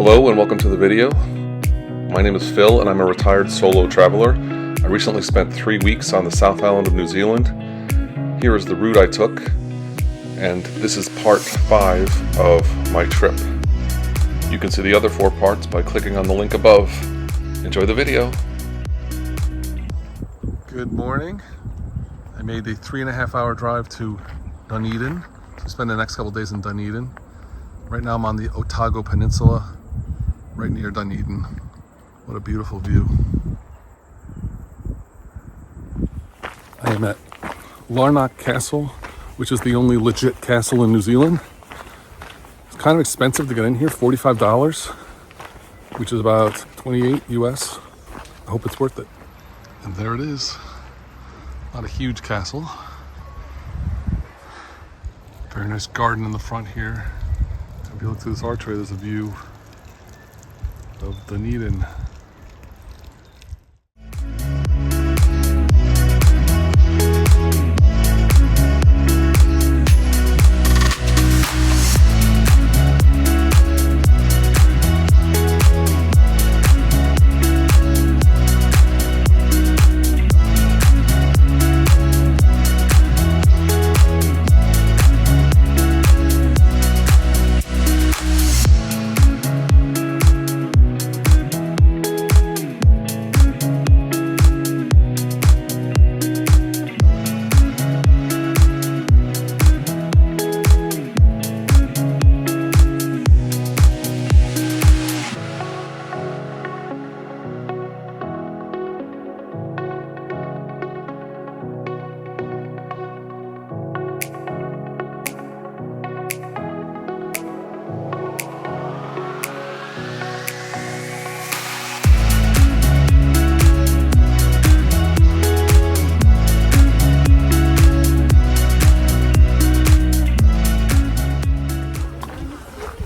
Hello and welcome to the video. My name is Phil and I'm a retired solo traveler. I recently spent 3 weeks on the South Island of New Zealand. Here is the route I took, and this is part 5 of my trip. You can see the other 4 parts by clicking on the link above. Enjoy the video. Good morning. I made the 3.5-hour drive to Dunedin to spend the next couple days in Dunedin. Right now I'm on the Otago Peninsula, right near Dunedin. What a beautiful view. I am at Larnock Castle, which is the only legit castle in New Zealand. It's kind of expensive to get in here, $45, which is about 28 US. I hope it's worth it. And there it is. Not a huge castle. Very nice garden in the front here. If you look through this archway, there's a view of Dunedin.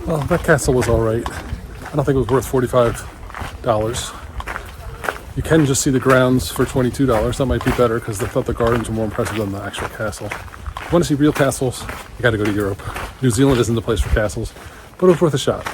Well, that castle was all right. I don't think it was worth $45. You can just see the grounds for $22. That might be better because I thought the gardens were more impressive than the actual castle. If you want to see real castles, you got to go to Europe. New Zealand isn't the place for castles, but it was worth a shot.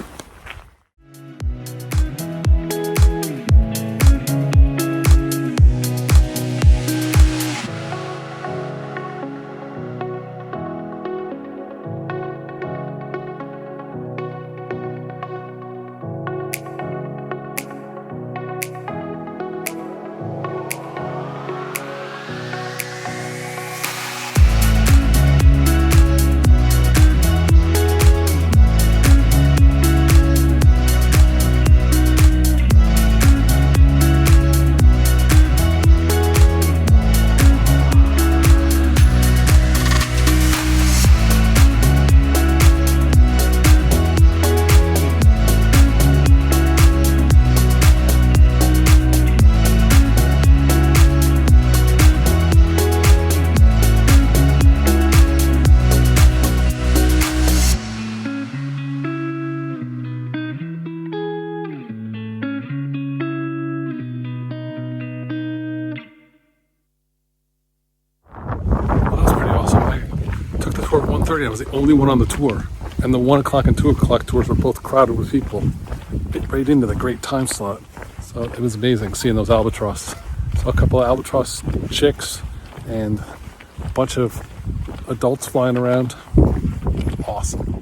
Tour at 1:30. I was the only one on the tour, and the 1 o'clock and 2 o'clock tours were both crowded with people. Fit right into the great time slot. So it was amazing seeing those albatross. Saw a couple of albatross chicks and a bunch of adults flying around. Awesome.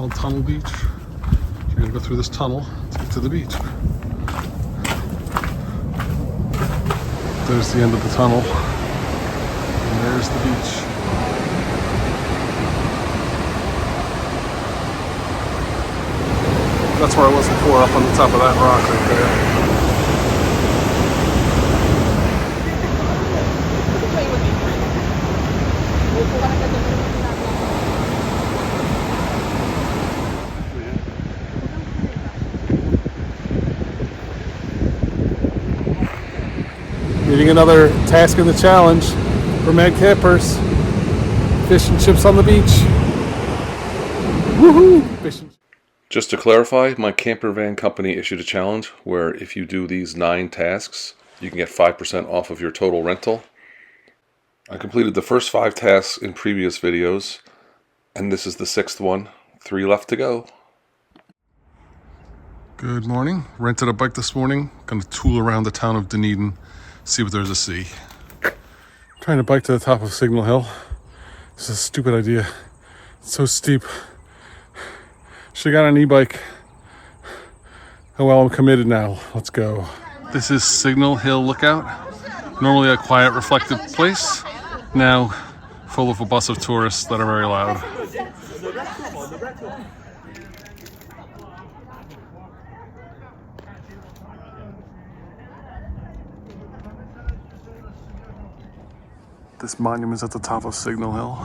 called Tunnel Beach. You're gonna go through this tunnel to get to the beach. There's the end of the tunnel, and there's the beach. That's where I was before, up on the top of that rock right there. Meeting another task in the challenge for mad campers. Fish and chips on the beach. Woohoo! Fish and Just to clarify, my camper van company issued a challenge where if you do these 9 tasks, you can get 5% off of your total rental. I completed the first 5 tasks in previous videos, and this is the 6th one. 3 left to go. Good morning. Rented a bike this morning. Gonna tool around the town of Dunedin, see what there's to see. Trying to bike to the top of Signal Hill. This is a stupid idea. It's so steep. Should've got an e-bike. Oh well, I'm committed now. Let's go. This is Signal Hill Lookout. Normally a quiet, reflective place. Now full of a bus of tourists that are very loud. This monument's at the top of Signal Hill.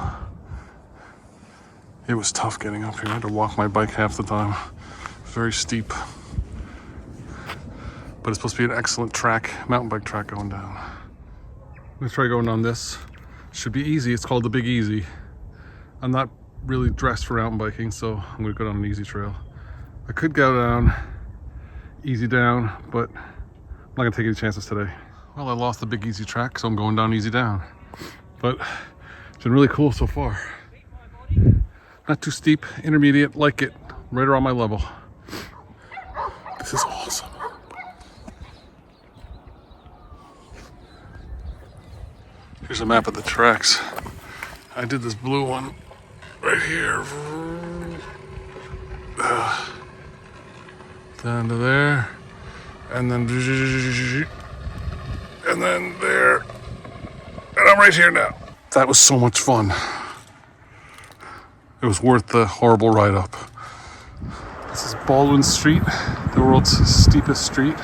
It was tough getting up here. I had to walk my bike half the time. Very steep. But it's supposed to be an excellent track, mountain bike track going down. I'm gonna try going on this. Should be easy. It's called the Big Easy. I'm not really dressed for mountain biking, so I'm gonna go down an easy trail. I could go down, easy down, but I'm not gonna take any chances today. Well, I lost the Big Easy track, so I'm going down easy down. But it's been really cool so far. Not too steep, intermediate, like it, right around my level. This is awesome. Here's a map of the tracks. I did this blue one right here. Down to there, and then there, and I'm right here now. That was so much fun. It was worth the horrible ride up. This is Baldwin Street, the world's steepest street.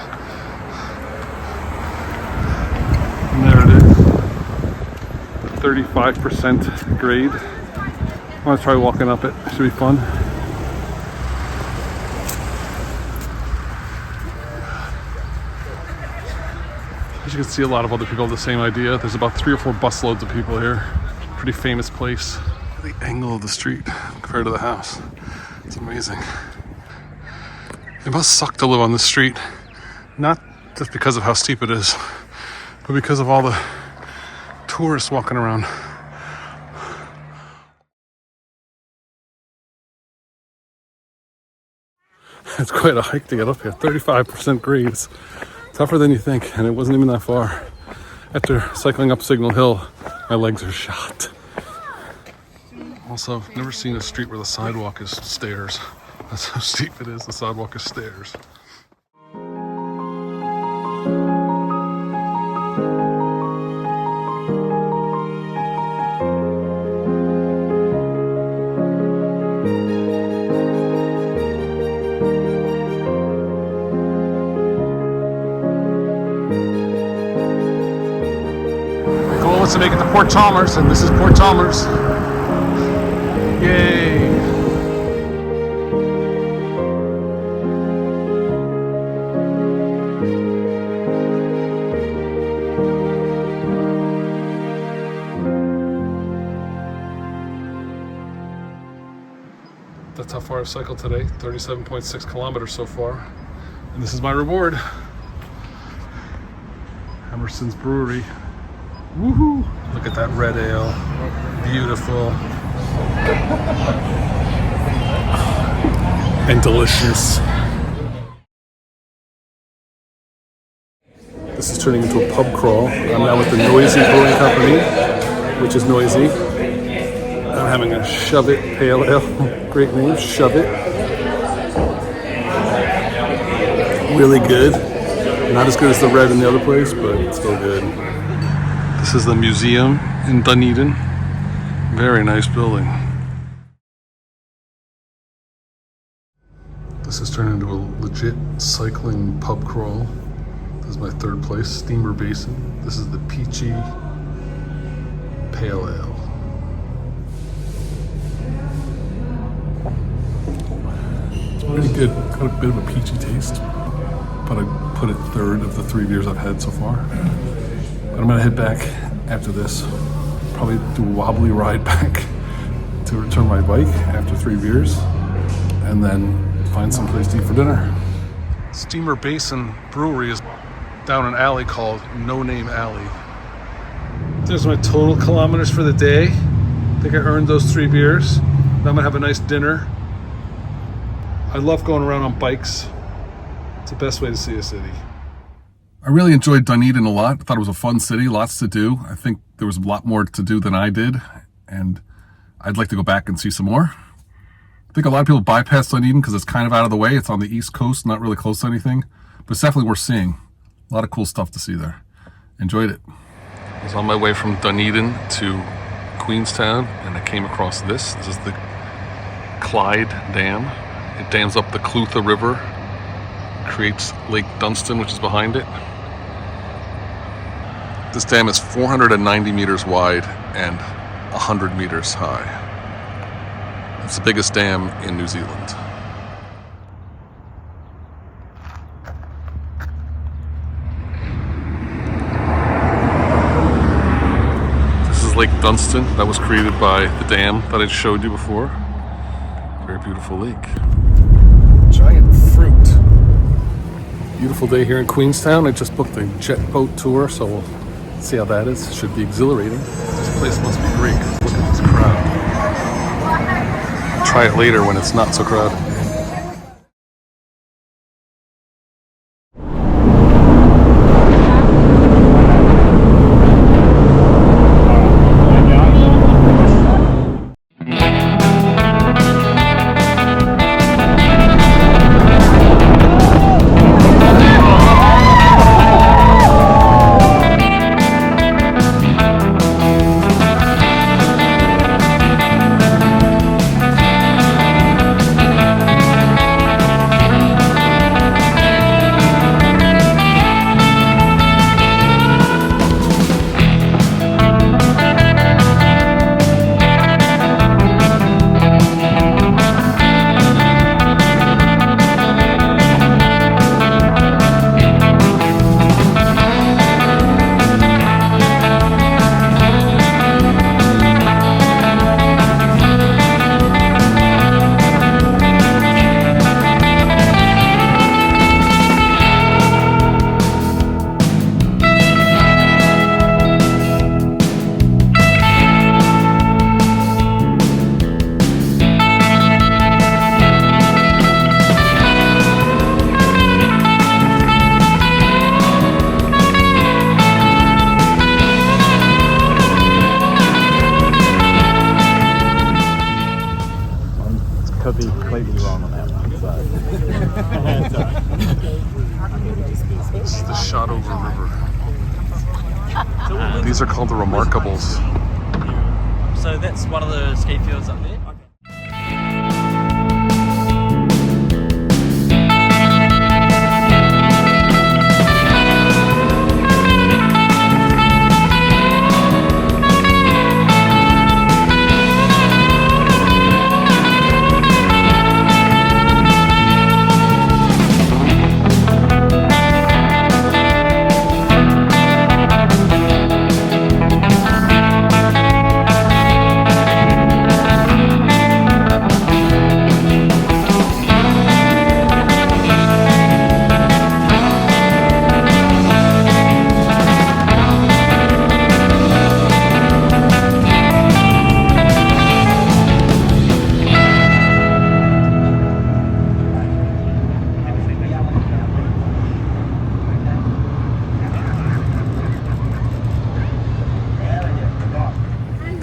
And there it is, 35% grade. I'm gonna try walking up it, should be fun. As you can see, a lot of other people have the same idea. There's about 3 or 4 busloads of people here. Pretty famous place. The angle of the street compared to the house. It's amazing. It must suck to live on this street. Not just because of how steep it is, but because of all the tourists walking around. It's quite a hike to get up here. 35% grade. It's tougher than you think, and it wasn't even that far. After cycling up Signal Hill, my legs are shot. Also, never seen a street where the sidewalk is stairs. That's how steep it is. The sidewalk is stairs. The goal is to make it to Port Chalmers, and this is Port Chalmers. Yay! That's how far I've cycled today, 37.6 kilometers so far. And this is my reward. Emerson's Brewery. Woohoo! Look at that red ale. Beautiful. And delicious. This is turning into a pub crawl. I'm now with the Noisy Brewing Company, which is noisy. I'm having a Shove It Pale Ale. Great name, Shove It. Really good. Not as good as the red in the other place, but it's still good. This is the museum in Dunedin. Very nice building. This has turned into a legit cycling pub crawl. This is my third place, Steamer Basin. This is the Peachy Pale Ale. It's pretty good. Got a bit of a peachy taste, but I put it third of the 3 beers I've had so far. But I'm gonna head back after this. Probably do a wobbly ride back to return my bike after 3 beers, and then find some place to eat for dinner. Steamer Basin Brewery is down an alley called No Name Alley. There's my total kilometers for the day. I think I earned those 3 beers. Now I'm gonna have a nice dinner. I love going around on bikes. It's the best way to see a city. I really enjoyed Dunedin a lot. I thought it was a fun city, lots to do. I think there was a lot more to do than I did, and I'd like to go back and see some more. I think a lot of people bypass Dunedin because it's kind of out of the way. It's on the East Coast, not really close to anything, but it's definitely worth seeing. A lot of cool stuff to see there. Enjoyed it. I was on my way from Dunedin to Queenstown, and I came across this. This is the Clyde Dam. It dams up the Clutha River, creates Lake Dunstan, which is behind it. This dam is 490 meters wide and 100 meters high. It's the biggest dam in New Zealand. This is Lake Dunstan that was created by the dam that I showed you before. Very beautiful lake. Giant fruit. Beautiful day here in Queenstown. I just booked a jet boat tour, so we'll see how that is. Should be exhilarating. This place must be great. Look at this crowd. Try it later when it's not so crowded. Could be completely wrong on that one, so. This is the Shotover River. These are called the Remarkables. So that's one of the ski fields up there?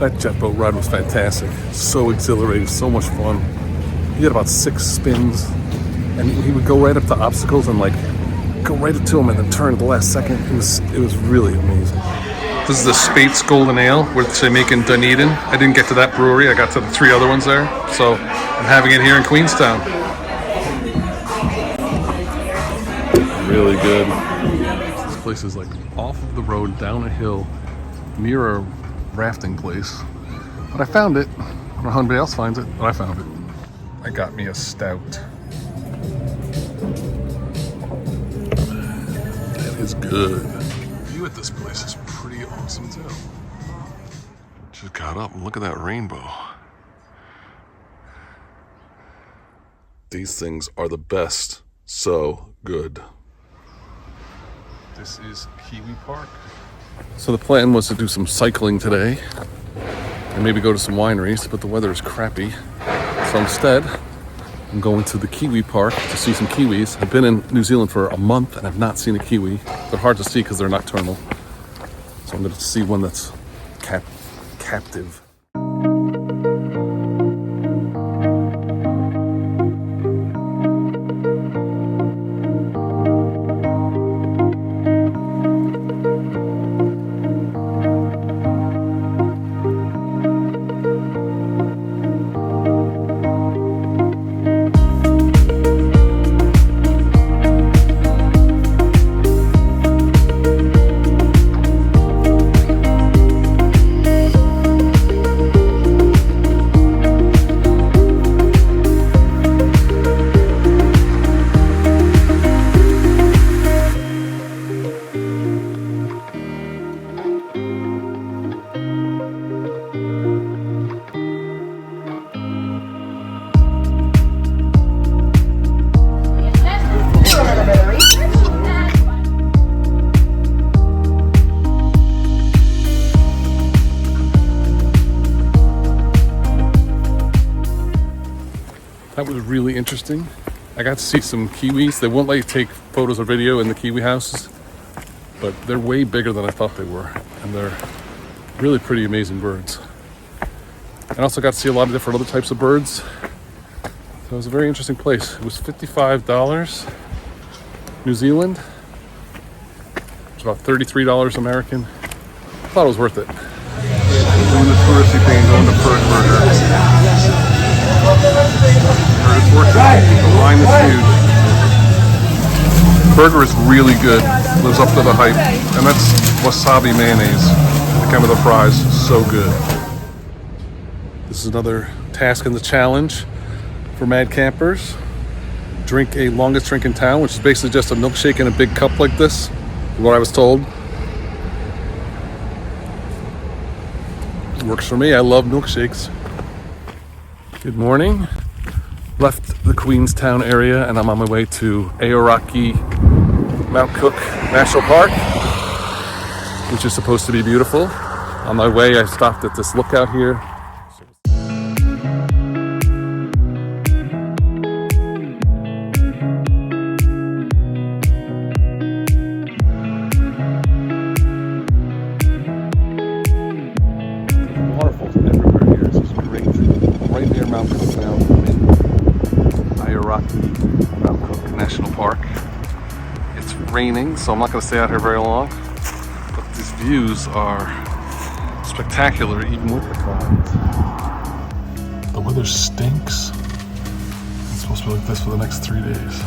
That jet boat ride was fantastic. So exhilarating, so much fun. He had about 6 spins, and he would go right up to obstacles and like go right up to them and then turn at the last second. It was really amazing. This is the Spates Golden Ale, which they make in Dunedin. I didn't get to that brewery. I got to the 3 other ones there. So I'm having it here in Queenstown. Really good. This place is like off of the road, down a hill, near a rafting place. But I found it. I don't know how anybody else finds it, but I found it. I got me a stout. That is good. The view at this place is pretty awesome too. Just got up and look at that rainbow. These things are the best. So good. This is Kiwi Park. So the plan was to do some cycling today and maybe go to some wineries, but the weather is crappy. So instead, I'm going to the Kiwi Park to see some kiwis. I've been in New Zealand for a month and I've not seen a kiwi. They're hard to see because they're nocturnal. So I'm going to see one that's captive. That was really interesting. I got to see some kiwis. They won't let you take photos or video in the kiwi houses, but they're way bigger than I thought they were. And they're really pretty amazing birds. I also got to see a lot of different other types of birds. So it was a very interesting place. It was $55 New Zealand. It's about $33 American. I thought it was worth it. Doing the touristy thing, going to Perth Burger. It's worth it. The line is huge. Burger is really good. Lives up to the hype. And that's wasabi mayonnaise. That came with the fries. So good. This is another task in the challenge for mad campers. Drink a longest drink in town, which is basically just a milkshake in a big cup like this, what I was told. It works for me. I love milkshakes. Good morning. Left the Queenstown area and I'm on my way to Aoraki Mount Cook National Park, which is supposed to be beautiful. On my way, I stopped at this lookout here. Waterfalls everywhere here. This is great. Right near Mount Cook now. Aoraki Mount Cook National Park. It's raining, so I'm not going to stay out here very long. But these views are spectacular, even with the clouds. The weather stinks. It's supposed to be like this for the next 3 days.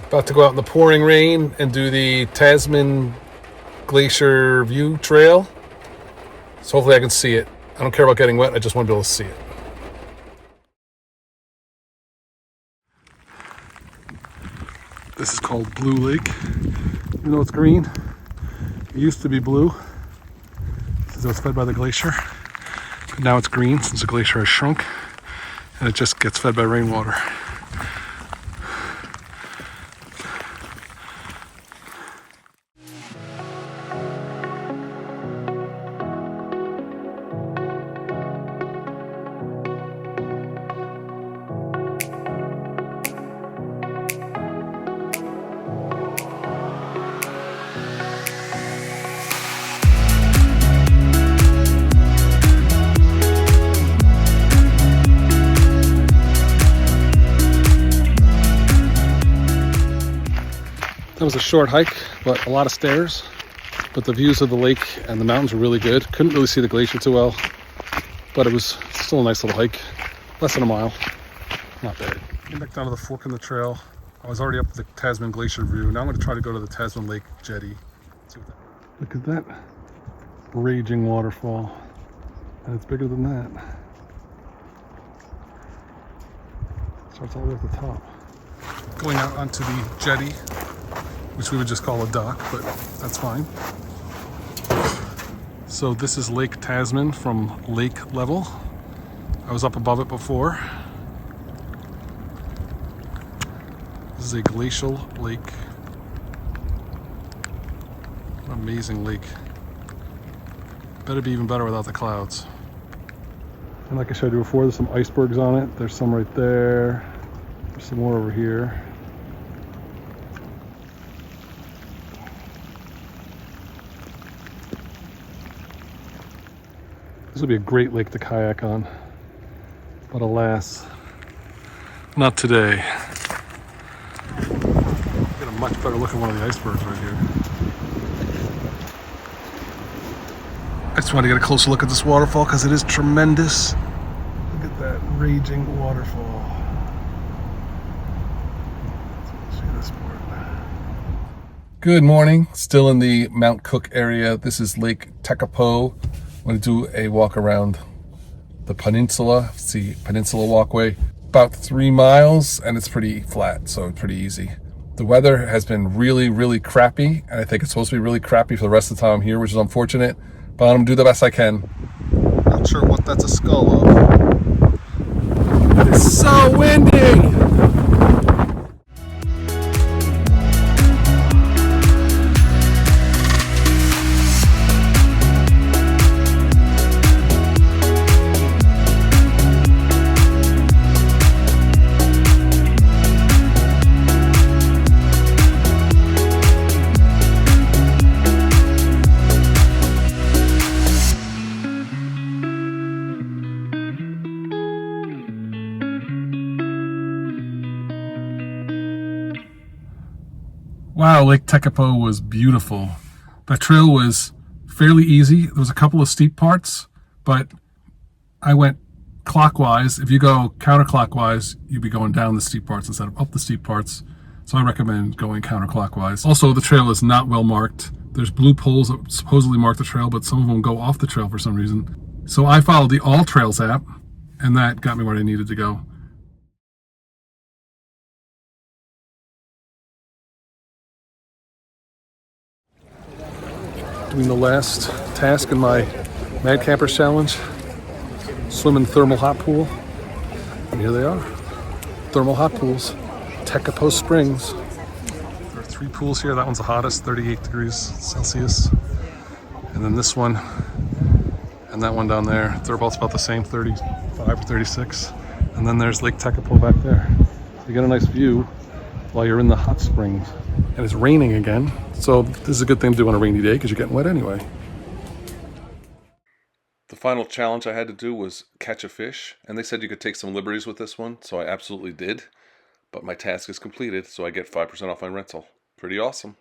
About to go out in the pouring rain and do the Tasman Glacier View Trail. So hopefully I can see it. I don't care about getting wet, I just want to be able to see it. This is called Blue Lake. Even though it's green, it used to be blue since it was fed by the glacier. But now it's green since the glacier has shrunk, and it just gets fed by rainwater. That was a short hike, but a lot of stairs. But the views of the lake and the mountains were really good. Couldn't really see the glacier too well, but it was still a nice little hike. Less than a mile. Not bad. Getting back down to the fork in the trail. I was already up the Tasman Glacier view. Now I'm going to try to go to the Tasman Lake jetty. Look at that raging waterfall. And it's bigger than that. Starts all the way at the top. Going out onto the jetty, which we would just call a dock, but that's fine. So this is Lake Tasman from lake level. I was up above it before. This is a glacial lake. What an amazing lake. Better be even better without the clouds. And like I showed you before, there's some icebergs on it. There's some right there. There's some more over here. This would be a great lake to kayak on, but alas, not today. Get a much better look at one of the icebergs right here. I just want to get a closer look at this waterfall because it is tremendous. Look at that raging waterfall. Let's see this part. Good morning. Still in the Mount Cook area. This is Lake Tekapo. I'm going to do a walk around the peninsula. It's the Peninsula Walkway. About 3 miles, and it's pretty flat, so pretty easy. The weather has been really, really crappy, and I think it's supposed to be really crappy for the rest of the time I'm here, which is unfortunate, but I'm going to do the best I can. Not sure what that's a skull of. It's so windy! Wow, Lake Tekapo was beautiful. The trail was fairly easy. There was a couple of steep parts, but I went clockwise. If you go counterclockwise, you'd be going down the steep parts instead of up the steep parts. So I recommend going counterclockwise. Also, the trail is not well marked. There's blue poles that supposedly mark the trail, but some of them go off the trail for some reason. So I followed the All Trails app, and that got me where I needed to go. Doing the last task in my Mad Campers Challenge, swim in thermal hot pool. And here they are, thermal hot pools, Tekapo Springs. There are 3 pools here. That one's the hottest, 38 degrees Celsius. And then this one and that one down there, they're both about the same, 35 or 36. And then there's Lake Tekapo back there. So you get a nice view while you're in the hot springs. And it's raining again, so this is a good thing to do on a rainy day because you're getting wet anyway. The final challenge I had to do was catch a fish, and they said you could take some liberties with this one, so I absolutely did. But my task is completed, so I get 5% off my rental. Pretty awesome.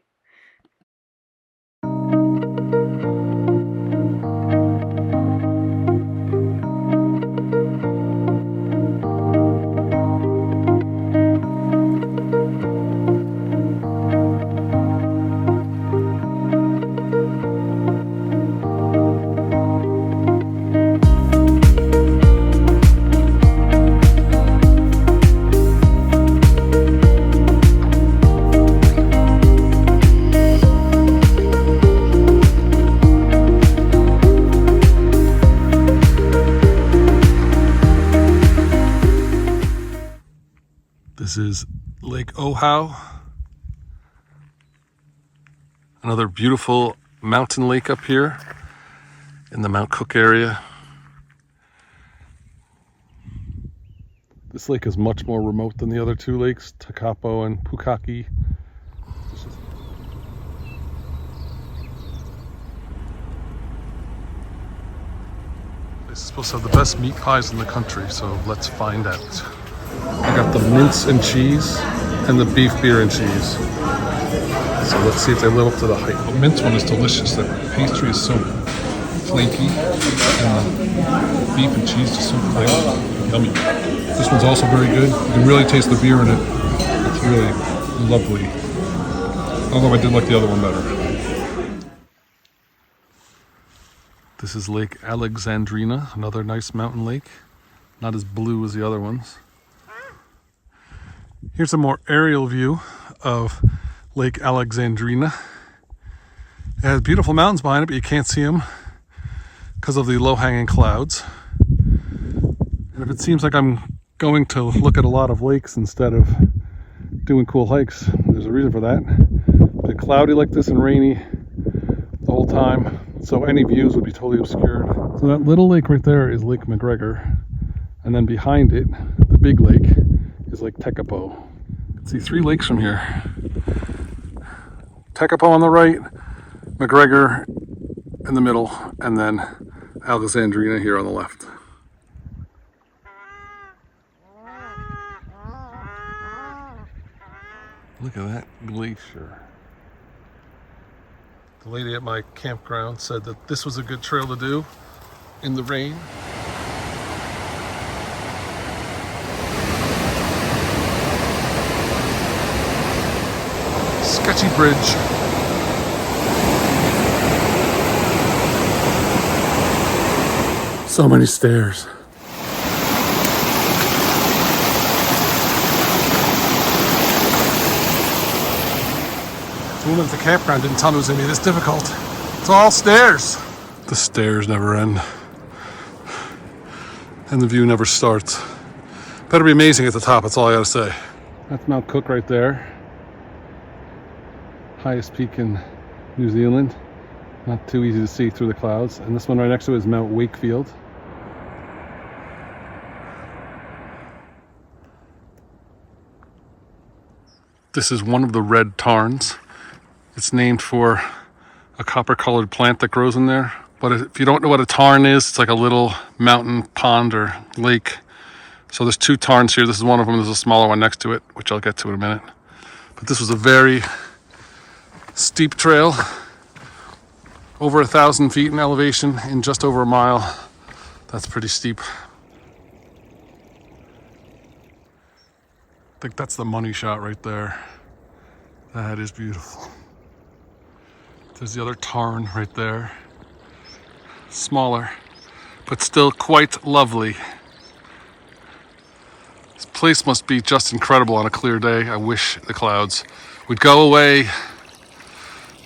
This is Lake Oahu, another beautiful mountain lake up here in the Mount Cook area. This lake is much more remote than the other two lakes, Takapo and Pukaki. This is supposed to have the best meat pies in the country, so let's find out. I got the mince and cheese and the beef beer and cheese. So let's see if they live up to the hype. The mince one is delicious. The pastry is so flaky and the beef and cheese is so flaky. Yummy. This one's also very good. You can really taste the beer in it. It's really lovely. Although I did like the other one better. This is Lake Alexandrina, another nice mountain lake. Not as blue as the other ones. Here's a more aerial view of Lake Alexandrina. It has beautiful mountains behind it, but you can't see them because of the low-hanging clouds. And if it seems like I'm going to look at a lot of lakes instead of doing cool hikes, there's a reason for that. It's cloudy like this and rainy the whole time, so any views would be totally obscured. So that little lake right there is Lake McGregor, and then behind it, the big lake, is Lake Tekapo. You can see three lakes from here. Tekapo on the right, McGregor in the middle, and then Alexandrina here on the left. Look at that glacier. The lady at my campground said that this was a good trail to do in the rain. Sketchy bridge. So many stairs. The woman at the campground didn't tell me it was going to be this difficult. It's all stairs. The stairs never end. And the view never starts. Better be amazing at the top, that's all I gotta say. That's Mount Cook right there. Highest peak in New Zealand. Not too easy to see through the clouds. And this one right next to it is Mount Wakefield. This is one of the red tarns. It's named for a copper-colored plant that grows in there. But if you don't know what a tarn is, it's like a little mountain pond or lake. So there's two tarns here. This is one of them. There's a smaller one next to it, which I'll get to in a minute. But this was a very steep trail, over 1,000 feet in elevation in just over a mile. That's pretty steep. I think that's the money shot right there. That is beautiful. There's the other tarn right there. Smaller, but still quite lovely. This place must be just incredible on a clear day. I wish the clouds would go away,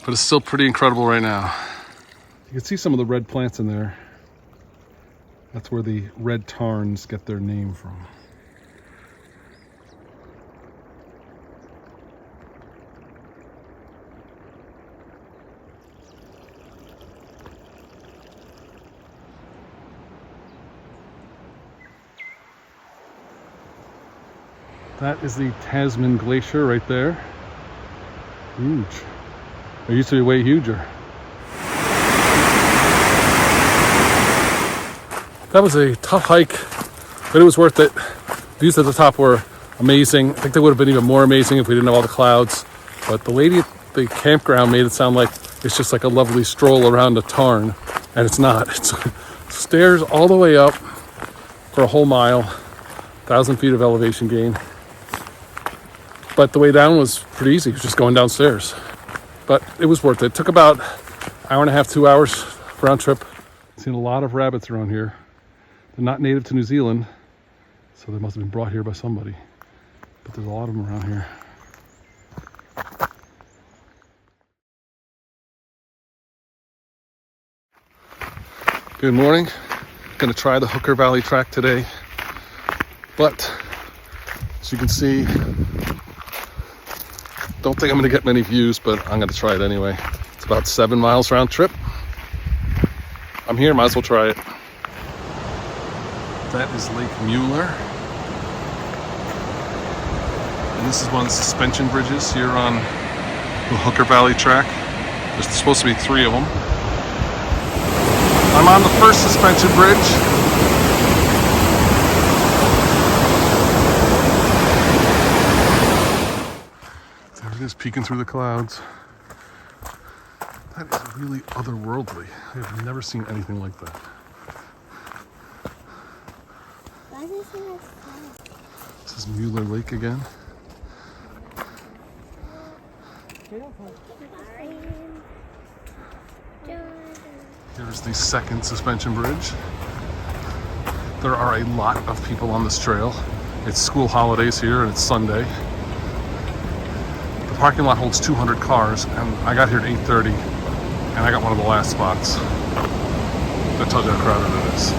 but it's still pretty incredible right now. You can see some of the red plants in there. That's where the red tarns get their name from. That is the Tasman Glacier right there. Huge. It used to be way huger. That was a tough hike, but it was worth it. Views at the top were amazing. I think they would have been even more amazing if we didn't have all the clouds. But the lady at the campground made it sound like it's just like a lovely stroll around a tarn. And it's not. It's stairs all the way up for a whole mile, 1,000 feet of elevation gain. But the way down was pretty easy. It was just going downstairs. But it was worth it. It took about an hour and a half, 2 hours round trip. I've seen a lot of rabbits around here. They're not native to New Zealand, so they must have been brought here by somebody. But there's a lot of them around here. Good morning. Gonna try the Hooker Valley track today, but As you can see, don't think I'm gonna get many views, but I'm gonna try it anyway. It's about 7 miles round trip. I'm here, might as well try it. That is Lake Mueller. And this is one of the suspension bridges here on the Hooker Valley track. There's supposed to be 3 of them. I'm on the first suspension bridge. There it is, peeking through the clouds. That is really otherworldly. I've never seen anything like that. This is Mueller Lake again. Here's the second suspension bridge. There are a lot of people on this trail. It's school holidays here and it's Sunday. The parking lot holds 200 cars and I got here at 8:30 and I got one of the last spots. That tells you how crowded it is.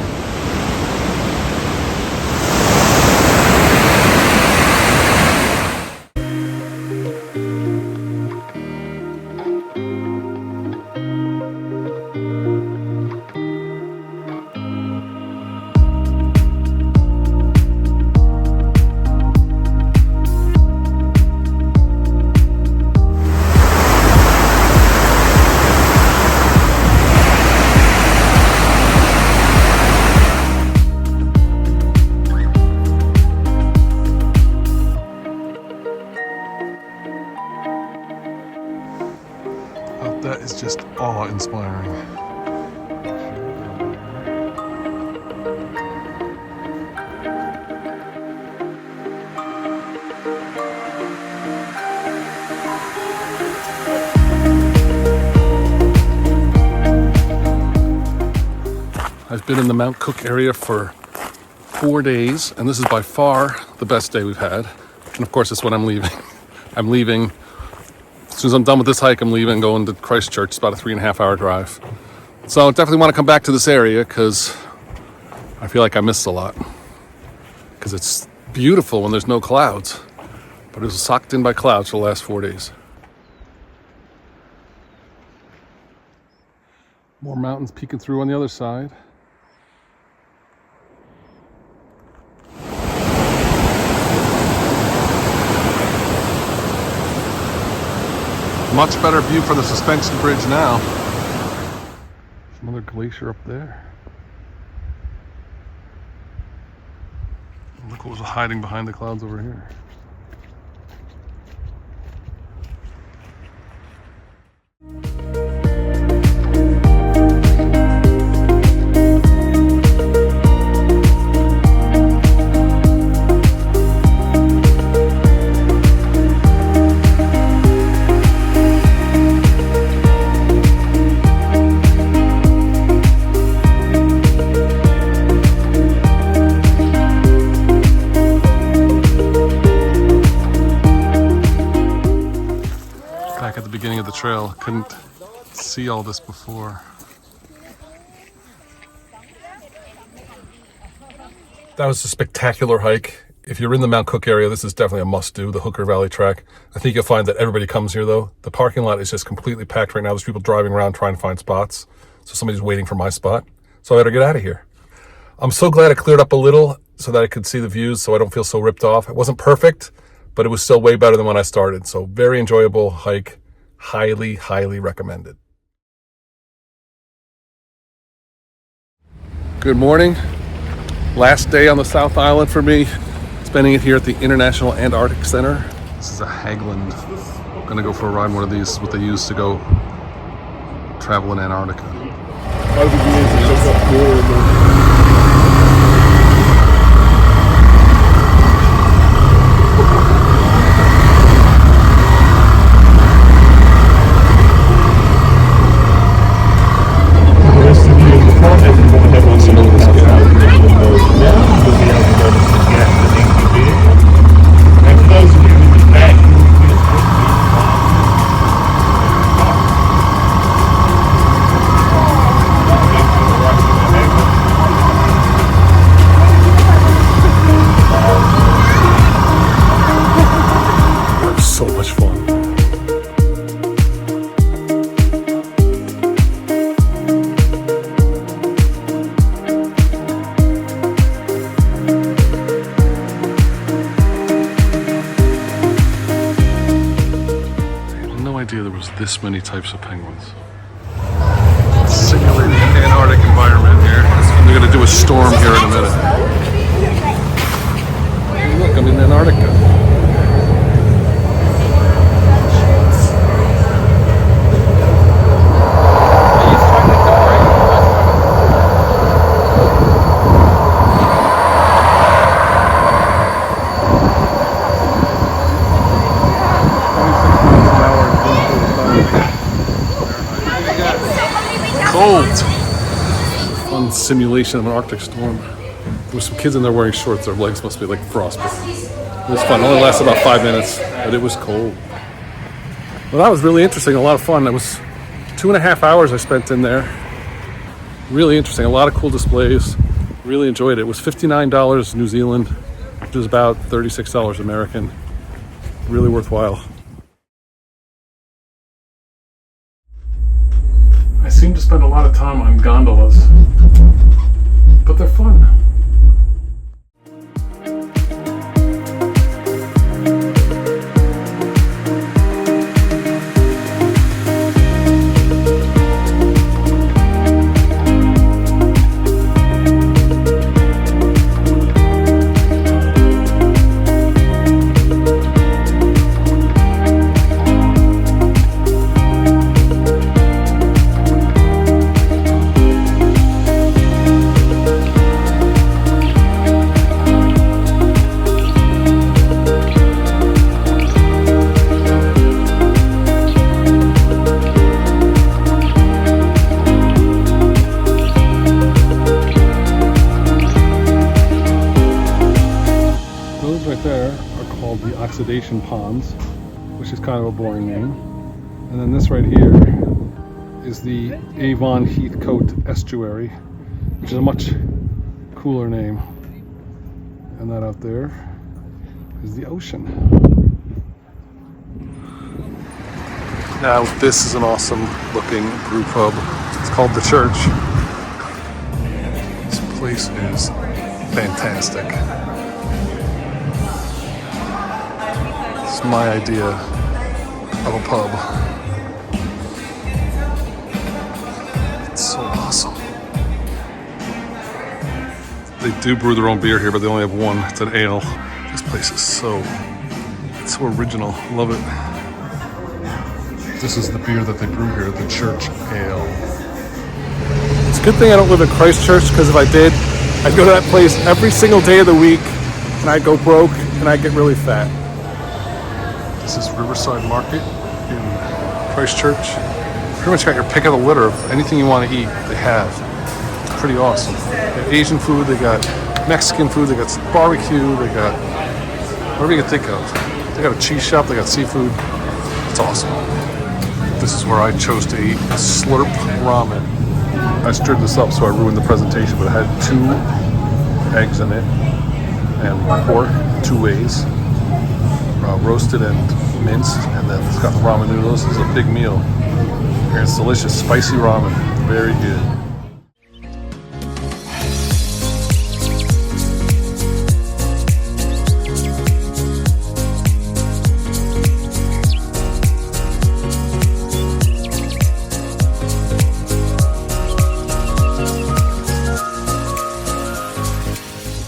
That is just awe-inspiring. I've been in the Mount Cook area for 4 days, and this is by far the best day we've had. And of course, it's when I'm leaving. I'm leaving. As soon as I'm done with this hike, I'm leaving, going to Christchurch. It's about a 3.5 hour drive. So I definitely want to come back to this area because I feel like I missed a lot. Because it's beautiful when there's no clouds, but it was socked in by clouds for the last 4 days. More mountains peeking through on the other side. Much better view for the suspension bridge now. There's another glacier up there. Look what was hiding behind the clouds over here. Back at the beginning of the trail, couldn't see all this before. That was a spectacular hike. If you're in the Mount Cook area, this is definitely a must-do, the Hooker Valley track. I think you'll find that everybody comes here though. The parking lot is just completely packed right now. There's people driving around trying to find spots. So somebody's waiting for my spot. So I better get out of here. I'm so glad it cleared up a little so that I could see the views so I don't feel so ripped off. It wasn't perfect, but it was still way better than when I started. So very enjoyable hike. Highly, highly recommended. Good morning. Last day on the South Island for me. Spending it here at the International Antarctic Center. This is a Hagland. I'm gonna go for a ride in one of these. This is what they use to go travel in Antarctica. many types of penguins. Simulated Antarctic environment here. And they're gonna do a storm here in a minute. Hey, look, I'm in Antarctica. Cold. Fun simulation of an Arctic storm. There were some kids in there wearing shorts. Their legs must be like frostbite. It was fun. It only lasted about 5 minutes, but it was cold. Well, that was really interesting. A lot of fun. It was 2.5 hours I spent in there. Really interesting. A lot of cool displays. Really enjoyed it. It was $59 New Zealand, which is about $36 American. Really worthwhile. I seem to spend a lot of time on gondolas, but they're fun. The oxidation ponds, which is kind of a boring name. And then this right here is the Avon Heathcote Estuary, which is a much cooler name. And that out there is the ocean. Now this is an awesome looking brew pub. It's called The Church. This place is fantastic. It's my idea of a pub. It's so awesome. They do brew their own beer here, but they only have one. It's an ale. This place is so original. Love it. This is the beer that they brew here, the Church Ale. It's a good thing I don't live in Christchurch, because if I did, I'd go to that place every single day of the week, and I'd go broke, and I'd get really fat. This is Riverside Market in Christchurch. Pretty much got your pick of the litter of anything you want to eat, they have. It's pretty awesome. They got Asian food, they got Mexican food, they got barbecue, they got whatever you can think of. They got a cheese shop, they got seafood. It's awesome. This is where I chose to eat Slurp Ramen. I stirred this up so I ruined the presentation, but it had 2 eggs in it and pork 2 ways. Roasted and minced, and then it's got the ramen noodles. It's a big meal. And it's delicious, spicy ramen. Very good.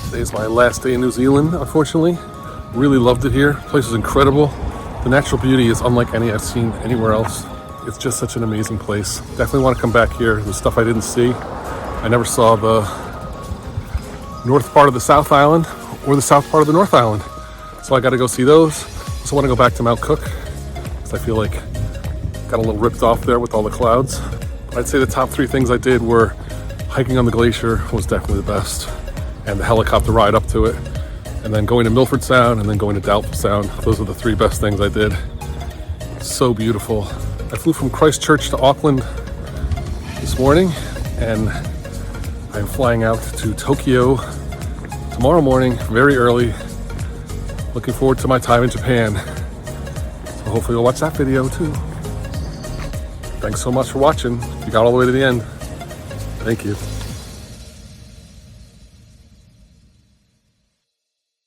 Today's my last day in New Zealand, unfortunately. Really loved it here. The place is incredible. The natural beauty is unlike any I've seen anywhere else. It's just such an amazing place. Definitely want to come back here. There's stuff I didn't see. I never saw the north part of the South Island or the south part of the North Island. So I got to go see those. Also want to go back to Mount Cook, because I feel like got a little ripped off there with all the clouds. But I'd say the top 3 things I did were hiking on the glacier was definitely the best, and the helicopter ride up to it. And then going to Milford Sound, and then going to Doubtful Sound. Those are the 3 best things I did. So beautiful. I flew from Christchurch to Auckland this morning, and I'm flying out to Tokyo tomorrow morning, very early. Looking forward to my time in Japan. So hopefully you'll watch that video too. Thanks so much for watching. You got all the way to the end. Thank you.